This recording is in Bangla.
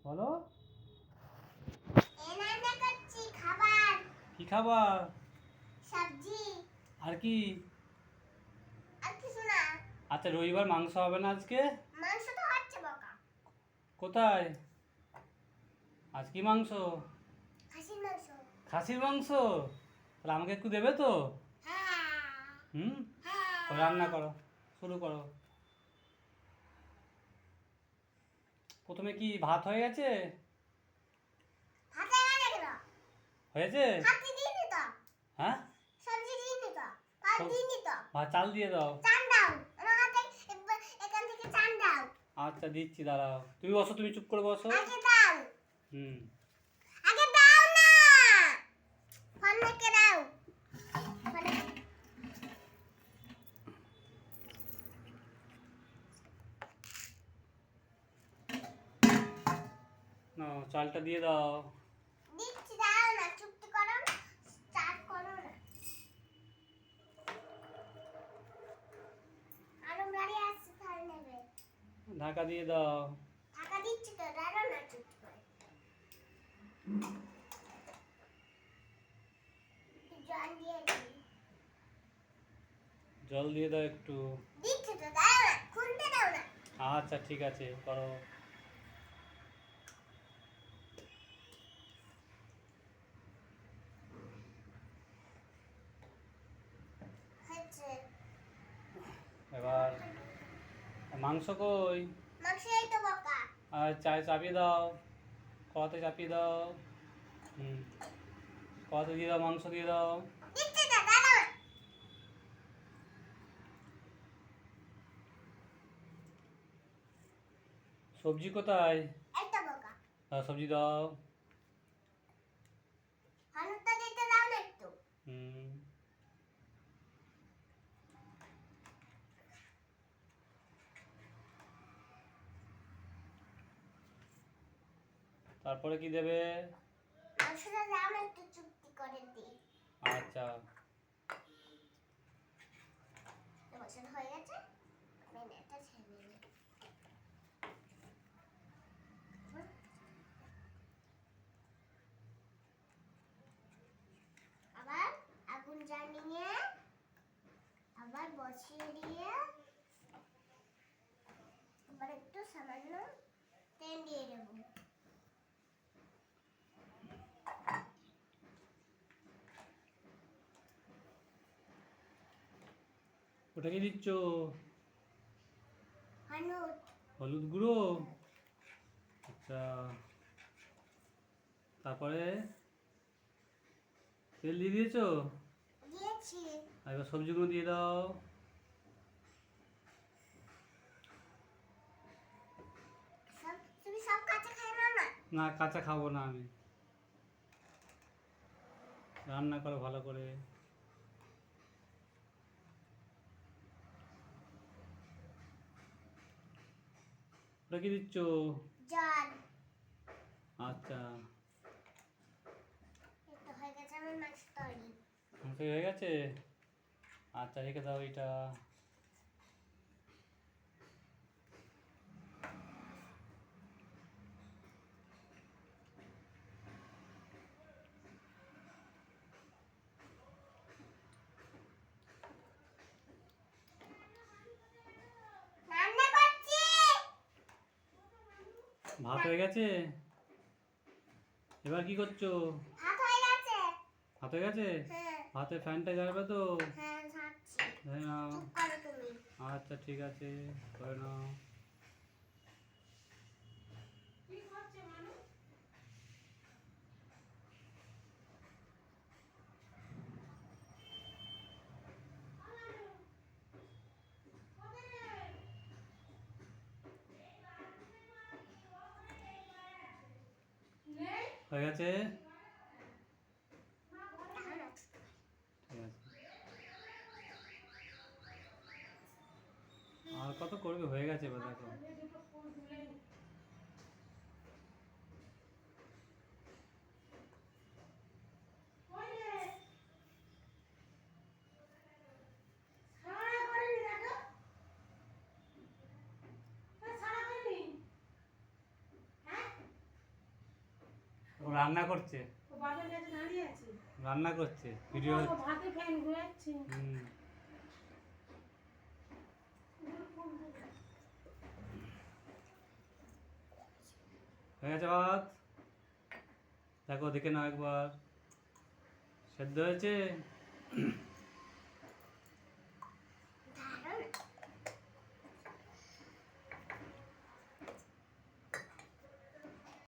বলো রান্না করছি খাবার। কি খাবার? সবজি। আর কি? আর কিছু না। আচ্ছা, রবিবার মাংস হবে না আজকে? মাংস তো হচ্ছে বাবা। কোথায়? আজ কি মাংস? খাসির মাংস। খাসির মাংস? তাহলে আমাকে একটু দেবে তো? হ্যাঁ। হুম, হ্যাঁ। রান্না করো, শুরু করো। প্রথমে কি ভাত হয়ে গেছে? ভাত হয়ে গেল। হয়েছে? ভাত দিইনি তো। হ্যাঁ, সবজি দিইনি তো। ভাত দিইনি তো। ভাত চাল দিয়ে দাও। চাল দাও। আমার হাতে এখান থেকে চাল দাও। আচ্ছা, দিচ্ছি, দাঁড়াও। তুমি বসো, তুমি চুপ করে বসো। আগে দাও। হুম, আগে দাও না। ফোন রেখে দাও। নাও চালটা দিয়ে দাও। দিচ্ছি, দাও না, চুপ করো। স্টার্ট করো না। আরো গাড়ি আসছে, তাহলে নেবে। ঢাকা দিয়ে দাও। টাকা দিচ্ছি তো, দাঁড়াও না চুপ করে। একটু জল দিয়ে দিই। জল দিয়ে দাও একটু। দিচ্ছি তো, দাঁড়াও না, খুলতে দাও না। আচ্ছা, ঠিক আছে, করো। হচ্ছে। এবার মাংস কই? মাংস এই তো বাবা। আর চাপিয়ে দাও, কড়াতে চাপিয়ে দাও। হুম, কড়াতে দিয়ে দাও, মাংস দিয়ে দাও। দিচ্ছি তো, দাঁড়াও না। সবজি কোথায়? এই তো বাবা। সবজি দাও। হলুদটা দিতে দাও না একটু। হুম, তারপরে কি দেবে? মাংসটা দাও না, একটু চুপটি করে দিই। আচ্ছা, বছর হয়ে গেছে। আমি এটা ছেড়ে দিই। আবার আগুন জ্বালিয়ে আবার বসিয়ে দিয়ে আবার একটু সামান্য তেল দিয়ে দেবো। ওটা কি দিচ্ছ? হলুদ। হলুদ গুঁড়ো? আচ্ছা, তারপরে তেল দিয়ে দিয়েছো? দিয়েছি। আর এবার সবজিগুলো দিয়ে দাও। তুমি সব কাঁচা খাই না না। না, কাঁচা খাবো না আমি। রান্না করো ভালো করে। ওটা কি দিচ্ছ? জল। আচ্ছা, এটা হয়ে গেছে আমার মাছ তৈরি। মাংস হয়ে গেছে? আচ্ছা, রেখে দাও এটা। রান্না করছি। ভাত হয়ে গেছে? এবার কি করছো? ভাত হয়ে গেছে। ভাত হয়ে গেছে? হ্যাঁ। ভাতের ফ্যানটা জ্বালবে তো? হ্যাঁ, ছাড়ছি। ধরে নাও। চুপ করো তুমি। আচ্ছা, ঠিক আছে, ধরে নাও। হয়ে গেছে? ঠিক আছে। আর কত করবে? হয়ে গেছে এবার দেখো। রান্না করছে, ও বাবার কাছে দাঁড়িয়ে আছে। রান্না করছে, ভিডিও ও ভাতে ফ্যান ঘুরাচ্ছে। হুম। হয়ে গেছে ভাত, দেখো দেখে নাও একবার, সেদ্ধ হয়েছে।